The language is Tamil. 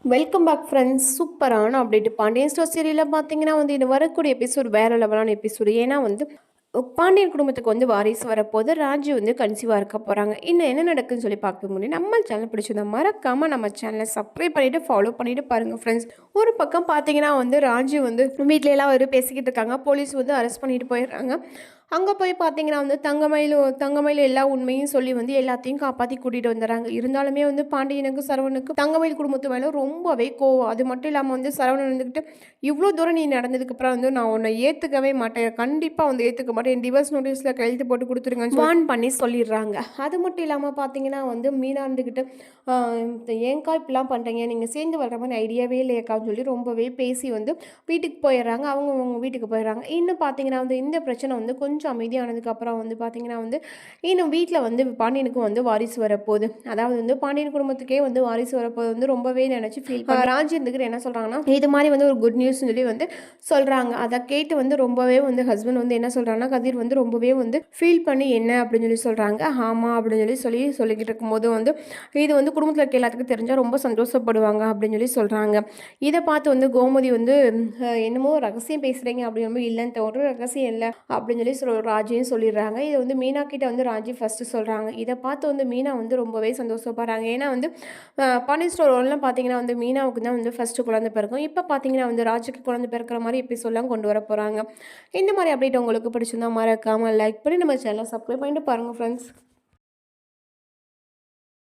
Welcome back friends. சூப்பரான அப்டேட். பாண்டியன் ஸ்டோர் சீரியலில் பார்த்தீங்கன்னா வந்து இது வரக்கூடிய எபிசோடு வேறு லெவலான எபிசோடு. ஏன்னா வந்து பாண்டியன் குடும்பத்துக்கு வந்து வாரிசு வரப்போது, ராஜு வந்து கன்சீவாக இருக்க போகிறாங்க. இன்னும் என்ன நடக்குதுன்னு சொல்லி பார்க்க முடியும். நம்ம சேனல் பிடிச்சிருந்தா மறக்காமல் நம்ம சேனலை சப்ஸ்கிரைப் பண்ணிவிட்டு ஃபாலோ பண்ணிவிட்டு பாருங்கள் ஃப்ரெண்ட்ஸ். ஒரு பக்கம் பார்த்தீங்கன்னா வந்து ராஜு வந்து வீட்டில எல்லாம் ஒரு பேசிக்கிட்டு இருக்காங்க. போலீஸ் வந்து அரெஸ்ட் பண்ணிட்டு போயிடுறாங்க. அங்கே போய் பார்த்தீங்கன்னா வந்து தங்கமயில் எல்லா உண்மையும் சொல்லி வந்து எல்லாத்தையும் காப்பாற்றி கூட்டிகிட்டு வந்துடுறாங்க. இருந்தாலுமே வந்து பாண்டியனுக்கும் சரவணுக்கும் தங்கமயில் குடும்பத்து மேலே ரொம்பவே கோவம். அது மட்டும் இல்லாமல் வந்து சரவணன் வந்துக்கிட்டு இவ்வளோ தூரம் நீ நடந்ததுக்கப்புறம் வந்து நான் உன்னை ஏற்றுக்கவே மாட்டேன், கண்டிப்பாக வந்து ஏற்றுக்க மாட்டேன், டிவோர்ஸ் நோட்டீஸில் கையெழுத்து போட்டு கொடுத்துருங்கன்னு வான் பண்ணி சொல்லிடுறாங்க. அது மட்டும் இல்லாமல் பார்த்தீங்கன்னா வந்து மீனா இருந்துக்கிட்டு ஏன்க்கா இப்படிலாம் பண்ணுறீங்க, நீங்கள் சேர்ந்து வர்ற மாதிரி ஐடியாவே இல்லையக்கான்னு சொல்லி ரொம்பவே பேசி வந்து வீட்டுக்கு போயிடுறாங்க. அவங்க வீட்டுக்கு போயிடுறாங்க. இன்னும் பார்த்தீங்கன்னா வந்து இந்த பிரச்சனை வந்து கொஞ்சம் அமைதியானதுக்கப்புறம் வந்து பார்த்தீங்கன்னா வந்து இன்னும் வீட்டில் வந்து பாண்டியனுக்கு வந்து வாரிசு வரப்போகுது. அதாவது வந்து பாண்டியன் குடும்பத்துக்கே வந்து வாரிசு வரப்போகுது வந்து ரொம்பவே நினச்சி ஃபீல் ராஜி இருந்துக்கிட்டு என்ன சொல்கிறாங்கன்னா, இது மாதிரி வந்து ஒரு குட் நியூஸ்னு சொல்லி வந்து சொல்கிறாங்க. அதை கேட்டு வந்து ரொம்பவே வந்து ஹஸ்பண்ட் வந்து என்ன சொல்கிறாங்கன்னா, கதிர் வந்து ரொம்பவே வந்து ஃபீல் பண்ணி என்ன அப்படின்னு சொல்லி சொல்கிறாங்க. ஆமாம் அப்படின்னு சொல்லிக்கிட்டு இருக்கும்போது வந்து இது வந்து குடும்பத்தில் இருக்க எல்லாத்துக்கும் தெரிஞ்சால் ரொம்ப சந்தோஷப்படுவாங்க அப்படின்னு சொல்கிறாங்க. இதை பார்த்து வந்து கோமதி வந்து என்னமோ ரகசியம் பேசுகிறீங்க அப்படின்னு, இல்லைன்னு ஒரு ரகசியம் இல்லை அப்படின்னு ராஜியும் சொல்லிடுறாங்க. இதை வந்து மீனா கிட்ட வந்து ராஜி ஃபஸ்ட்டு சொல்கிறாங்க. இதை பார்த்து வந்து மீனா வந்து ரொம்பவே சந்தோஷப்படுறாங்க. ஏன்னா வந்து பாண்டியன் ஸ்டோர் ஒன்லாம் பார்த்தீங்கன்னா வந்து மீனாவுக்கு தான் வந்து ஃபஸ்ட்டு குழந்தை பிறக்கும். இப்போ பார்த்தீங்கன்னா வந்து ராஜுக்கு குழந்தை பிறக்கிற மாதிரி எபிசோட்லாம் கொண்டு வர போகிறாங்க. இந்த மாதிரி அப்டேட் உங்களுக்கு பிடிச்சிருந்தா மறக்காமல் லைக் பண்ணி நம்ம சேனலை சப்ஸ்கிரைப் பண்ணிட்டு பாருங்கள் ஃப்ரெண்ட்ஸ்.